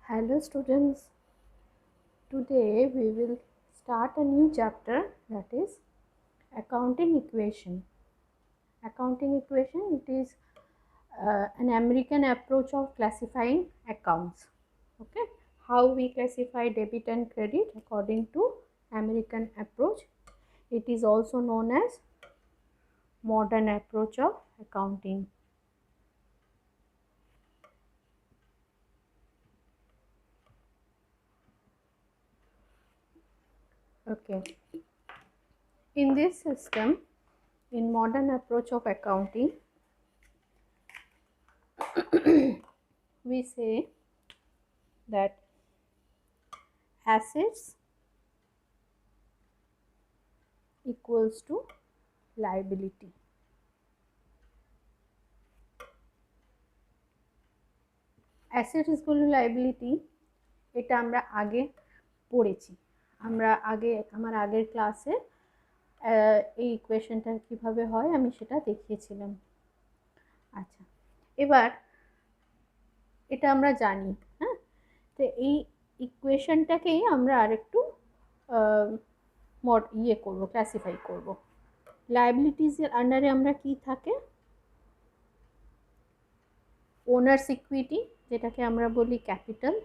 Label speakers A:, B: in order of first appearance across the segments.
A: Hello students, today we will start a new chapter, that is accounting equation. Accounting equation, it is an American approach of classifying accounts. Okay, how we classify debit and credit according to American approach. It is also known as modern approach of accounting. Okay, in this system, in modern approach of accounting, we say that assets equals to liability. Asset is equal to liability, এটা আমরা আগে পড়েছি। আমার আগের ক্লাসে এই ইকুয়েশনটা কিভাবে হয় আমি সেটা দেখিয়েছিলাম। আচ্ছা, এবার এটা আমরা জানি, হ্যাঁ, তো এই ইকুয়েশনটাকেই আমরা আরেকটু করব, ক্লাসিফাই করব। লায়াবিলিটিসের আন্ডারে আমরা কি থাকে, ওনার্স ইকুইটি যেটাকে আমরা বলি ক্যাপিটাল,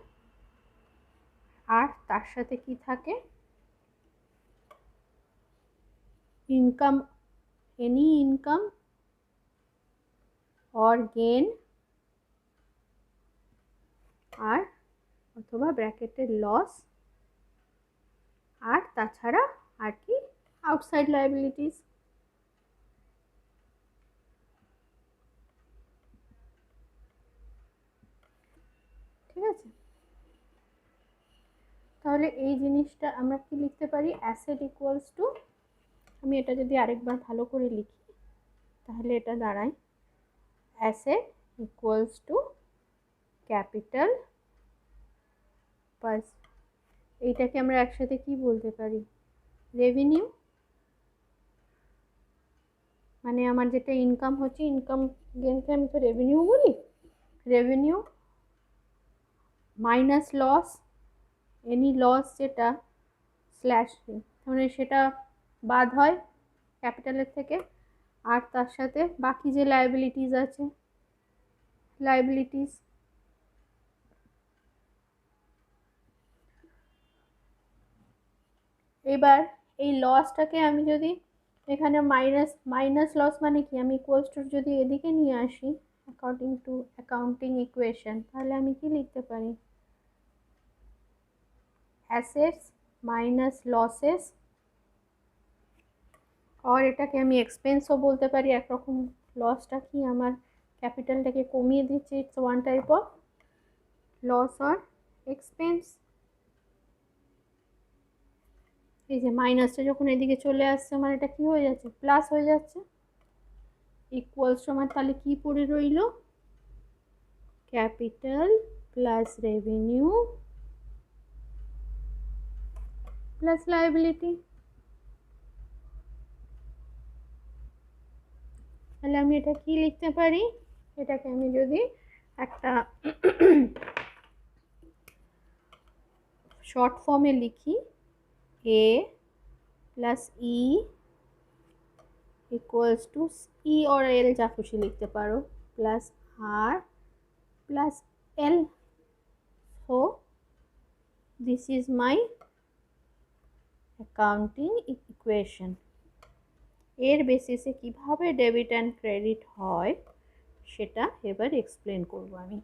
A: আর তার সাথে কি থাকে, income, any income or gain, আর অথবা ব্র্যাকেটের লস, আর তাছাড়া আর কি আউটসাইড লায়াবিলিটিস। ঠিক আছে, তাহলে এই জিনিসটা আমরা কি লিখতে পারি, অ্যাসেট ইকুয়ালস টু, আমি এটা যদি আরেকবার ভালো করে লিখি তাহলে এটা দাঁড়ায় asset equals to capital plus, এইটাকে আমরা একসাথে কি বলতে পারি, রেভিনিউ, মানে আমার যেটা ইনকাম হচ্ছে, ইনকাম গেনকে আমি তো রেভিনিউ বলি, revenue minus loss, any loss যেটা স্ল্যাশ, মানে সেটা বাদ হয় ক্যাপিটালের থেকে, আর তার সাথে বাকি যে লায়াবিলিটিস আছে, লায়াবিলিটিস, এবার এই লসটাকে আমি যদি এখানে মাইনাস লস মানে কি, আমি ইকুয়ালস টু যদি এদিকে নিয়ে আসি অ্যাকর্ডিং টু অ্যাকাউন্টিং ইকুয়েশন, তাহলে আমি কি লিখতে পারি, অ্যাসেটস মাইনাস লসেস, আর এটাকে আমি এক্সপেন্সও বলতে পারি একরকম। লসটা কি, আমার ক্যাপিটালটাকে কমিয়ে দিচ্ছে, it's one type of loss or expense. এই যে মাইনাসটা যখন এদিকে চলে আসছে, আমার এটা কি হয়ে যাচ্ছে, প্লাস হয়ে যাচ্ছে, ইকুয়ালস আমার তাহলে কি পড়ে রইল, capital plus revenue plus liability. তাহলে আমি এটা কি লিখতে পারি, এটাকে আমি যদি একটা শর্ট ফর্মে লিখি, A plus E equals to E और এল যা খুশি লিখতে পারো, plus R plus L. So this is my accounting equation. এর বেসিসে কিভাবে ডেবিট অ্যান্ড ক্রেডিট হয় সেটা এবার এক্সপ্লেন করব আমি।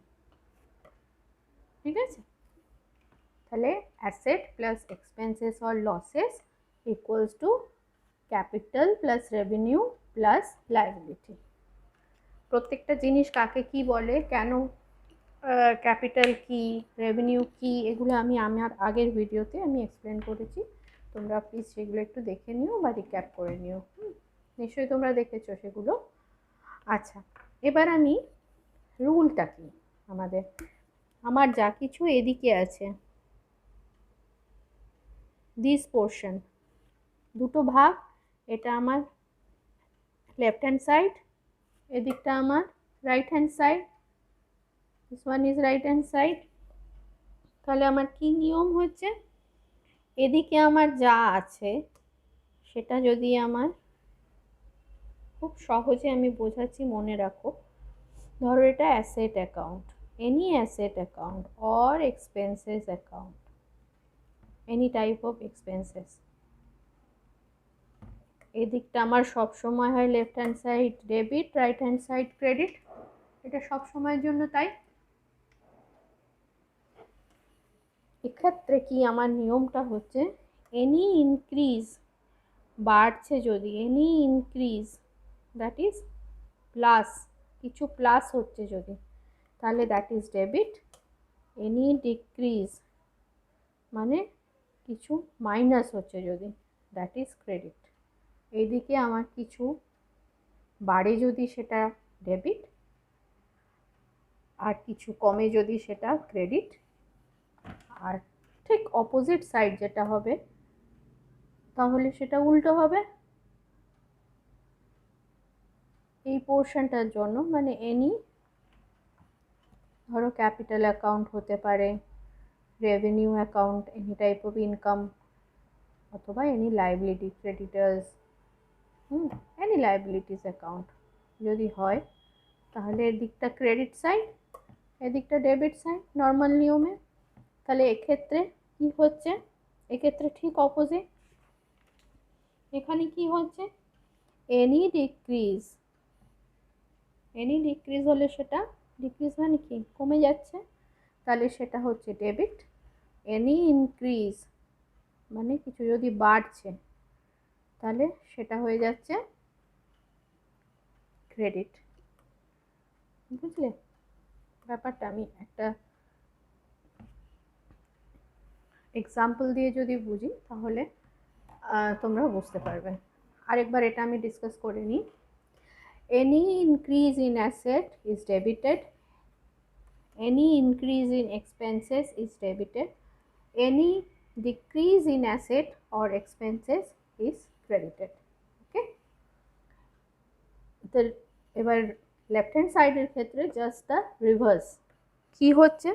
A: ঠিক আছে, তাহলে asset plus expenses or losses equals to capital plus revenue plus liability. প্রত্যেকটা জিনিস কাকে কি বলে, কেন ক্যাপিটাল কি, রেভিনিউ কি, এগুলো আমি আমার আগের ভিডিওতে আমি এক্সপ্লেন করেছি, তোমরা প্লিজ সেগুলো একটু দেখে নিও বা রিক্যাপ করে নিও। নিশ্চয়ই তোমরা দেখেছো সেগুলো। আচ্ছা, এবার আমি রুলটা কি, আমার যা কিছু এদিকে আছে, দিস পোর্শন, দুটো ভাগ, এটা আমার লেফট হ্যান্ড সাইড, এদিকটা আমার right hand side, this one is right hand side. তাহলে আমার কি নিয়ম হচ্ছে, এদিকে আমার যা আছে সেটা যদি আমার, খুব সহজে আমি বোঝাচ্ছি মনে রাখো, ধরো এটা asset account, any asset account or expenses account, any type of expenses. এদিকটা আমার সব সময় হয় left hand side debit, right hand side credit, এটা সব সময়ের জন্য তাই। এক্ষেত্রে কি আমার নিয়মটা হচ্ছে, এনি ইনক্রিজ, বাড়ছে যদি, any increase that is plus, কিছু প্লাস হচ্ছে যদি, তাহলে that is debit. Any decrease মানে কিছু মাইনাস হচ্ছে যদি, দ্যাট ইজ ক্রেডিট। এইদিকে আমার কিছু বাড়ে যদি সেটা ডেবিট, আর কিছু কমে যদি সেটা ক্রেডিট। আর ঠিক অপোজিট সাইড যেটা হবে তাহলে সেটা উল্টো হবে। এই পোর্শনটার জন্য মানে এনি, ধরো ক্যাপিটাল অ্যাকাউন্ট হতে পারে, revenue account, any type of income, অথবা any liability, creditors, any liabilities account যদি হয়, তাহলে এদিকটা ক্রেডিট সাইড, এদিকটা ডেবিট সাইড নর্মাল নিয়মে। তাহলে এক্ষেত্রে কি হচ্ছে, এক্ষেত্রে ঠিক অপোজিট। এখানে কি হচ্ছে, এনি ডিক্রিজ, এনি ডিক্রিজ হলে সেটা, ডিক্রিজ মানে কি কমে যাচ্ছে, তাহলে সেটা হচ্ছে ডেবিট। এনি ইনক্রিজ মানে কিছু যদি বাড়ছে তাহলে সেটা হয়ে যাচ্ছে ক্রেডিট। বুঝলে ব্যাপারটা? আমি একটা এক্সাম্পল দিয়ে যদি বুঝি তাহলে তোমরা বুঝতে পারবে। আরেকবার এটা আমি ডিসকাস করে নিই। Any increase in asset is debited, any increase in expenses is debited, any decrease in asset or expenses is credited. ওকে, তো এবার লেফট হ্যান্ড সাইডের ক্ষেত্রে জাস্ট দ্য রিভার্স। কি হচ্ছে,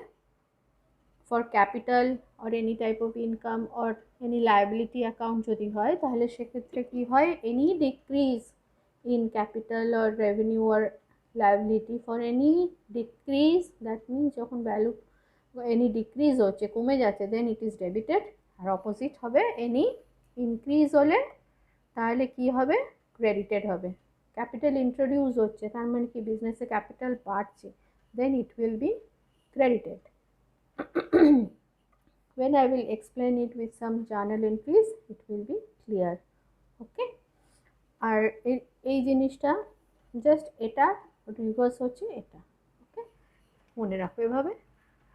A: for capital or any type of income or any liability account যদি হয়, তাহলে সেক্ষেত্রে কি হয়, any decrease in capital or revenue or liability, for any decrease that means যখন ভ্যালু এনি ডিক্রিজ হচ্ছে, কমে যাচ্ছে, দেন ইট ইজ ডেবিটেড। আর অপোজিট হবে, এনি ইনক্রিজ হলে তাহলে কি হবে, ক্রেডিটেড হবে। ক্যাপিটাল ইন্ট্রোডিউস হচ্ছে তার মানে কি বিজনেসে ক্যাপিটাল বাড়ছে, then it will be credited. when I will explain it with some journal entries it will be clear. okay, আর এই জিনিসটা জাস্ট এটা রিভার্স হচ্ছে এটা। ওকে, মনে রাখো এভাবে।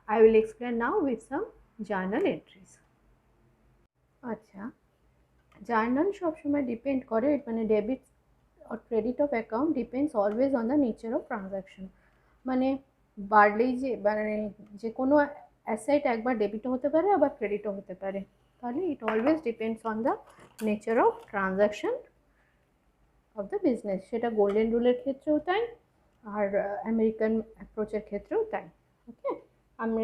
A: I will explain now with some journal entries. আচ্ছা, জার্নাল সবসময় ডিপেন্ড করে, মানে debit or credit of account depends always on the nature of transaction। মানে বাড়লেই মানে যে কোনো অ্যাসেট একবার ডেবিটও হতে পারে আবার ক্রেডিটও হতে পারে, তাহলে ইট always depends on the nature of transaction of the business. সেটা গোল্ডেন রুলের ক্ষেত্রেও তাই, আর আমেরিকান অ্যাপ্রোচের ক্ষেত্রেও তাই। ওকে, আমি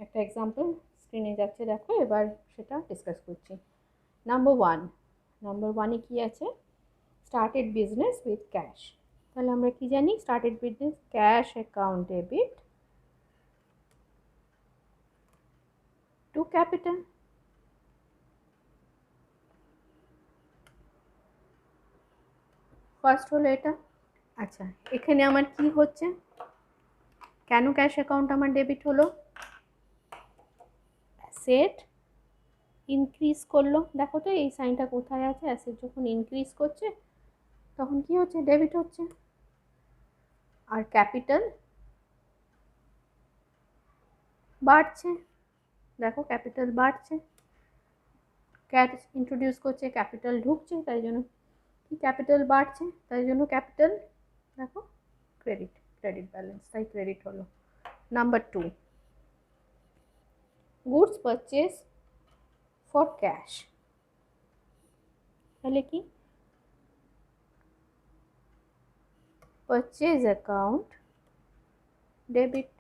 A: একটা এক্সাম্পল স্ক্রিনে যাচ্ছে, দেখো এবার সেটা ডিসকাস করছি। নাম্বার ওয়ানে কি আছে, স্টার্টেড বিজনেস উইথ ক্যাশ। তাহলে আমরা কি জানি, started business cash account debit two capital. First হলো এটা। আচ্ছা, এখানে আমার কি হচ্ছে, কেন ক্যাশ অ্যাকাউন্ট আমার ডেবিট হলো, অ্যাসেট ইনক্রিজ করলো, দেখো তো এই সাইনটা কোথায় আছে, অ্যাসেট যখন ইনক্রিজ করছে তখন কি হচ্ছে, ডেবিট হচ্ছে। আর ক্যাপিটাল বাড়ছে, দেখো ক্যাপিটাল বাড়ছে, ক্যাশ ইন্ট্রোডিউস করছে, ক্যাপিটাল ঢুকছে, তাই জন্য কি ক্যাপিটাল বাড়ছে, তাই জন্য ক্যাপিটাল দেখো ক্রেডিট, ক্রেডিট ব্যালেন্স, তাই ক্রেডিট হলো। Number two, goods purchase for cash. তাহলে কি, purchase account debit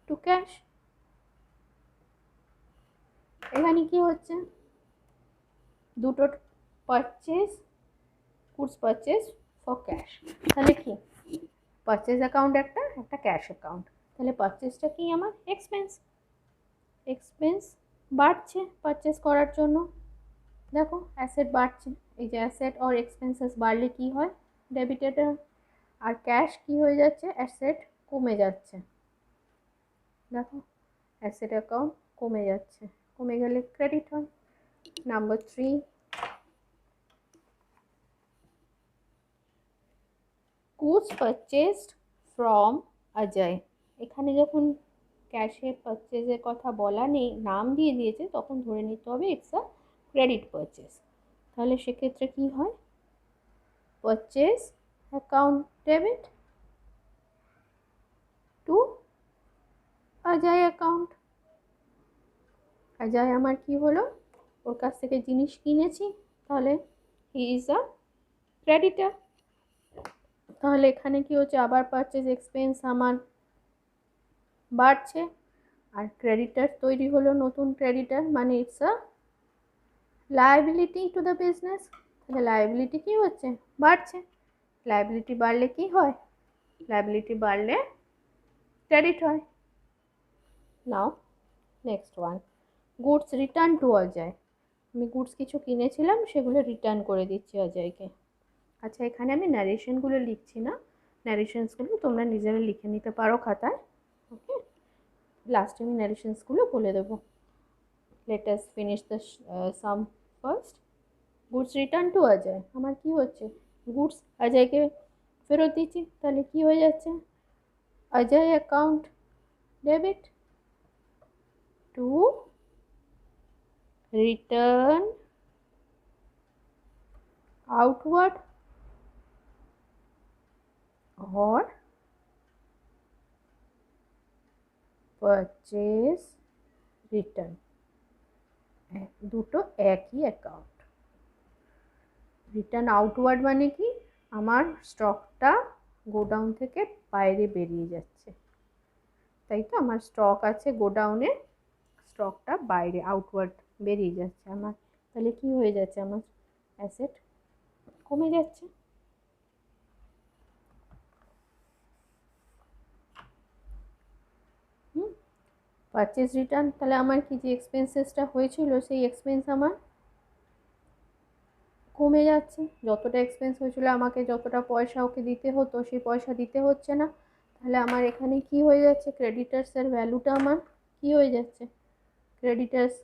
A: to cash. এখানে কি হচ্ছে, দুটো purchase, goods purchase for cash, তাহলে কি পারচেজ অ্যাকাউন্ট একটা, একটা ক্যাশ অ্যাকাউন্ট, তাহলে পারচেজটা কি আমার এক্সপেন্স, এক্সপেন্স বাড়ছে পারচেজ করার জন্য। দেখো অ্যাসেট বাড়ছে, এই যে অ্যাসেট আর এক্সপেন্সেস বাড়লে কি হয়, ডেবিটেড। আর ক্যাশ কি হয়ে যাচ্ছে, অ্যাসেট কমে যাচ্ছে। দেখো অ্যাসেট অ্যাকাউন্ট কমে যাচ্ছে, কমে গেলে ক্রেডিট হয়। Number 3, goods purchased from Ajay. এখানে যখন ক্যাশে পারচেজের কথা বলা নেই, নাম দিয়ে দিয়েছে, তখন ধরে নিতে হবে ইটস আ ক্রেডিট পারচেজ। তাহলে সেক্ষেত্রে কি হয়, purchase account debit two Ajay account. Ajay আমার কি হলো, ওর কাছ থেকে জিনিস কিনেছি, তাহলে হি ইজ আ ক্রেডিটার। তাহলে এখানে কি হচ্ছে, আবার পারচেজ এক্সপেন্স আমার বাড়ছে, আর ক্রেডিটার তৈরি হলো, নতুন ক্রেডিটার, মানে it's a liability to the business. তাহলে লায়াবিলিটি কি হচ্ছে, বাড়ছে। লায়াবিলিটি বাড়লে কি হয়, লায়াবিলিটি বাড়লে ক্রেডিট হয়। Now next one, goods return to Ajay. আমি গুডস কিছু কিনেছিলাম, সেগুলো রিটার্ন করে দিচ্ছি অজয়কে। আচ্ছা এখানে আমি ন্যারেশনগুলো লিখছি না, ন্যারেশনসগুলো তোমরা নিজেরা লিখে নিতে পারো খাতায়। ওকে, লাস্টে আমি ন্যারেশনসগুলো বলে দেবো। Let us finish the some first. Goods return to Ajay, আমার কি হচ্ছে, গুডস অজয়কে ফেরত দিচ্ছি, তাহলে কি হয়ে যাচ্ছে, Ajay account debit to return outward or purchase return, দুটো একই অ্যাকাউন্ট। রিটার্ন আউটওয়ার্ড মানে কি, আমার স্টকটা গোডাউন থেকে বাইরে বেরিয়ে যাচ্ছে, তাই তো, আমার স্টক আছে গোডাউনে, স্টকটা বাইরে আউটওয়ার্ড বেরিয়ে যাচ্ছে আমার, তাহলে কি হয়ে যাচ্ছে, আমার অ্যাসেট কমে যাচ্ছে। পারচেজ রিটার্ন, তাহলে আমার কি যে এক্সপেন্সেসটা হয়েছিল, সেই এক্সপেন্স আমার কমে যাচ্ছে, যতটা এক্সপেন্স হয়েছিল, আমাকে যতটা পয়সা ওকে দিতে হতো, সেই পয়সা দিতে হচ্ছে না। তাহলে আমার এখানে কি হয়ে যাচ্ছে, ক্রেডিটার্সের ভ্যালুটা আমার কি হয়ে যাচ্ছে, ক্রেডিটার্স,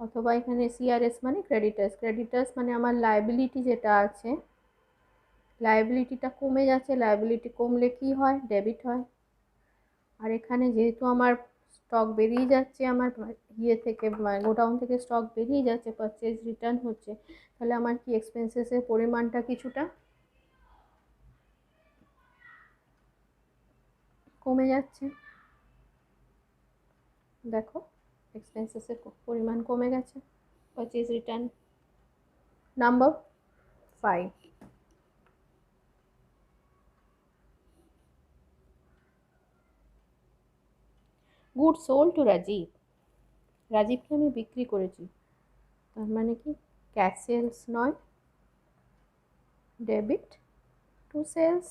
A: অথবা এখানে সিআরএস মানে ক্রেডিটার্স, ক্রেডিটার্স মানে আমার লায়াবিলিটি যেটা আছে, লায়াবিলিটিটা কমে যাচ্ছে, লায়াবিলিটি কমলে কি হয়, ডেবিট হয়। আর এখানে যেহেতু আমার স্টক বেরিয়ে যাচ্ছে, আমার ইয়ে থেকে গোডাউন থেকে স্টক বেরিয়ে যাচ্ছে, পারচেজ রিটার্ন হচ্ছে, তাহলে আমার কি এক্সপেন্সেসের পরিমাণটা কিছুটা কমে যাচ্ছে। দেখো এক্সপেন্সেসের পরিমাণ কমে গেছে, purchase return. Number 5, good sold to Rajib. রাজীবকে আমি বিক্রি করেছি, তার মানে কি ক্যাশ সেলস নয়, ডেবিট টু সেলস।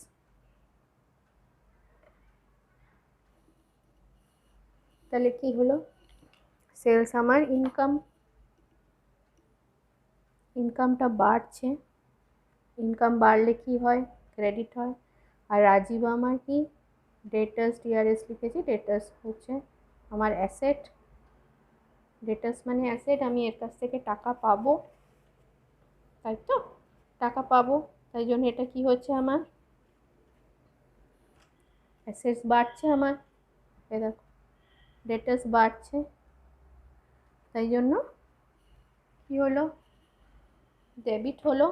A: তাহলে কি হলো, সেলস আমার ইনকাম, ইনকামটা বাড়ছে, ইনকাম বাড়লে কি হয়, ক্রেডিট হয়। আর রাজীব আমার কি, ডেটার্স, ডিআরএস লিখেছি, ডেটার্স হচ্ছে আমার অ্যাসেট, ডেটার্স মানে অ্যাসেট, আমি এর কাছ থেকে টাকা পাবো, তাই তো, টাকা পাবো, তাই জন্য এটা কি হচ্ছে, আমার অ্যাসেটস বাড়ছে, আমার এ দেখো ডেটার্স বাড়ছে, তাই জন্য কি হলো, ডেবিট হলো।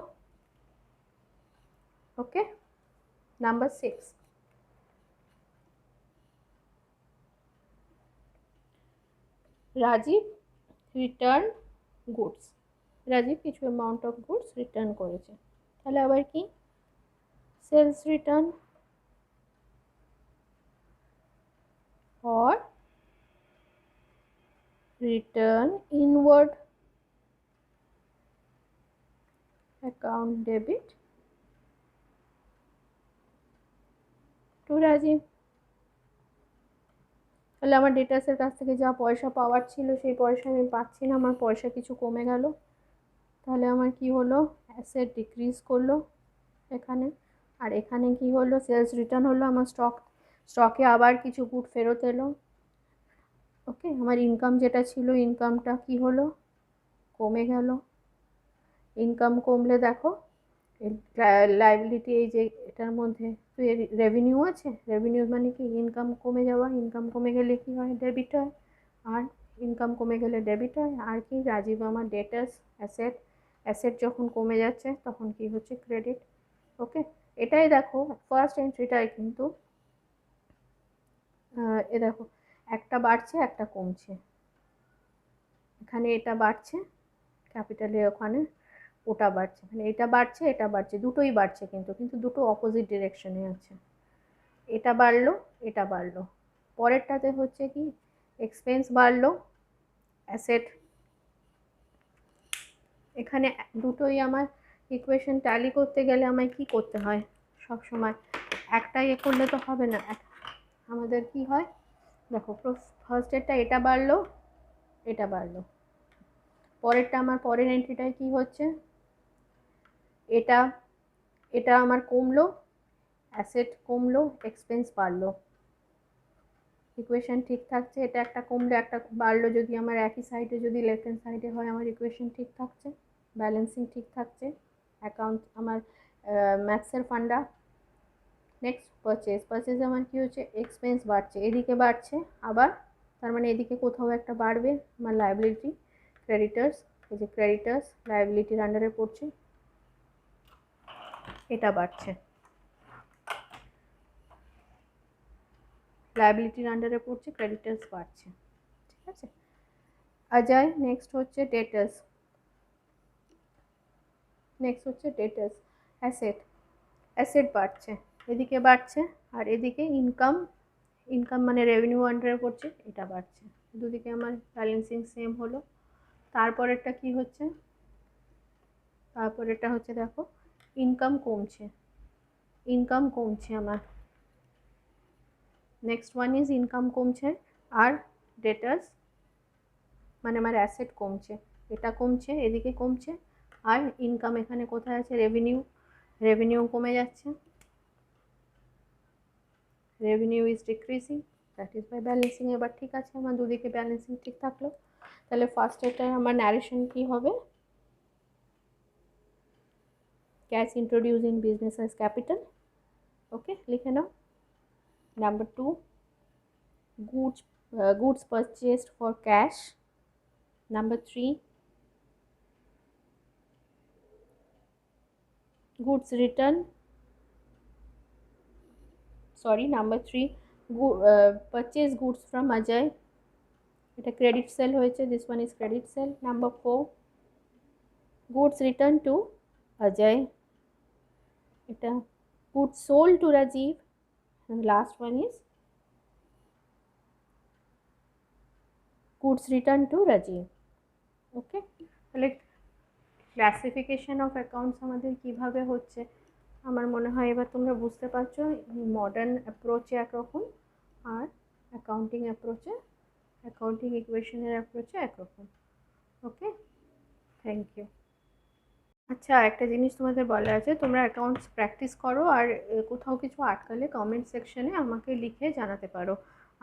A: Okay, number 6, Rajib return goods. Rajib কিছু অ্যামাউন্ট অফ গুডস রিটার্ন করেছে, তাহলে আবার কি, sales return or return inward account debit to Rajib. তাহলে আমার ডেটাসের কাছ থেকে যা পয়সা পাওয়ার ছিল সেই পয়সা আমি পাচ্ছি না, আমার পয়সা কিছু কমে গেল। তাহলে আমার কি হলো, অ্যাসেট ডিক্রিজ করলো এখানে। আর এখানে কি হলো, সেলস রিটার্ন হলো, আমার স্টকে আবার কিছু গুড ফেরত এলো। ওকে, আমার ইনকাম যেটা ছিল ইনকামটা কি হলো, কমে গেল। ইনকাম কমলে দেখো লাইবিলিটি, এই যে এটার মধ্যে তো রেভিনিউ আছে, রেভিনিউ মানে কি ইনকাম কমে যাওয়া, ইনকাম কমে গেলে কি হয়, ডেবিট হয়। আর ইনকাম কমে গেলে ডেবিট হয়। আর কি, রাজীব আমার ডেটাস অ্যাসেট, অ্যাসেট যখন কমে যাচ্ছে তখন কি হচ্ছে, ক্রেডিট। ওকে, এটাই দেখো ফার্স্ট এন্ট্রিটাই কিন্তু এ দেখো একটা বাড়ছে একটা কমছে, এখানে এটা বাড়ছে ক্যাপিটালে, ওখানে ওটা বাড়ছে, মানে এটা বাড়ছে এটা বাড়ছে, দুটোই বাড়ছে কিন্তু কিন্তু দুটো অপোজিট ডিরেকশনে আছে। এটা বাড়লো এটা বাড়লো। পরেরটাতে হচ্ছে কি, এক্সপেন্স বাড়লো, অ্যাসেট, এখানে দুটোই আমার ইকুয়েশন ট্যালি করতে গেলে আমায় কি করতে হয়, সব সময় একটা ইয়ে করলে তো হবে না, আমাদের কি হয় দেখো, ফার্স্ট এরটা এটা বাড়লো এটা বাড়লো, পরেরটা আমার পরের এন্ট্রিটায় কি হচ্ছে, এটা এটা আমার কমলো, অ্যাসেট কমলো, এক্সপেন্স বাড়লো, ইকুয়েশন ঠিক থাকছে। এটা একটা কমলো একটা বাড়লো, যদি আমার একই সাইডে যদি লেফট হ্যান্ড সাইডে হয় আমার ইকুয়েশন ঠিক থাকছে, ব্যালেন্সিং ঠিক থাকছে, অ্যাকাউন্ট আমার ম্যাথসের ফান্ডা। নেক্সট পারচেজ, পারচেজ আমার কী হচ্ছে, এক্সপেন্স বাড়ছে, এদিকে বাড়ছে আবার, তার মানে এদিকে কোথাও একটা বাড়বে, আমার লায়াবিলিটি, ক্রেডিটার্স, এই যে ক্রেডিটার্স লায়াবিলিটির আন্ডারে পড়ছে, এটা বাড়ছে, লায়াবিলিটির আন্ডারে পড়ছে, ক্রেডিটার্স বাড়ছে, ঠিক আছে। অজয়, নেক্সট হচ্ছে ডেটার্স, নেক্সট হচ্ছে ডেটার্স, অ্যাসেট, অ্যাসেট বাড়ছে, এদিকে বাড়ছে আর এদিকে ইনকাম, ইনকাম মানে রেভিনিউ আন্ডারে পড়ছে, এটা বাড়ছে, দুদিকে আমার ব্যালেন্সিং সেম হলো। তারপরেরটা কি হচ্ছে, তারপরেরটা হচ্ছে দেখো ইনকাম কমছে, ইনকাম কমছে আমার, নেক্সট ওয়ান ইজ ইনকাম কমছে, আর ডেটার্স মানে আমার অ্যাসেট কমছে, এটা কমছে এদিকে কমছে, আর ইনকাম এখানে কোথায় আছে, রেভিনিউ, রেভিনিউ কমে যাচ্ছে, revenue is decreasing, that is by balancing. এবার ঠিক আছে, আমার দুদিকে ব্যালেন্সিং ঠিক থাকলো। তাহলে ফার্স্ট এটা আমার ন্যারেশন কি হবে, cash introduce in business as capital, okay লিখে নাও। Number 2, goods purchased for cash. Number 3, goods return, sorry, number 3, purchase goods from Ajay, এটা ক্রেডিট সেল হয়েছে, this one is credit sell. Number 4, goods return to Ajay, এটা goods sold to Rajiv, and last one is goods return to Rajiv, ওকে। তাহলে classification of accounts আমাদের কিভাবে হচ্ছে, আমার মনে হয় এবার তোমরা বুঝতে পারছো, মডার্ন অ্যাপ্রোচে একরকম আর অ্যাকাউন্টিং অ্যাপ্রোচে, অ্যাকাউন্টিং ইকুয়েশনের অ্যাপ্রোচে একরকম, ওকে, থ্যাংক ইউ। আচ্ছা, একটা জিনিস তোমাদের বলা আছে, তোমরা অ্যাকাউন্টস প্র্যাকটিস করো, আর কোথাও কিছু আটকালে কমেন্ট সেকশনে আমাকে লিখে জানাতে পারো,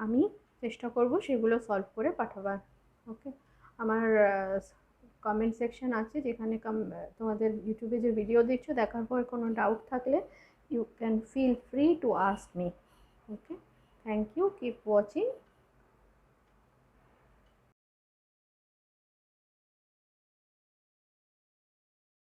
A: আমি চেষ্টা করব সেগুলো সলভ করে পাঠাবার, ওকে। আমার কমেন্ট সেকশন আছে, যেখানে তোমাদের ইউটিউবে যে ভিডিও দেখছো দেখার পর কোনো ডাউট থাকলে you can feel free to ask me, okay. Thank you, keep watching.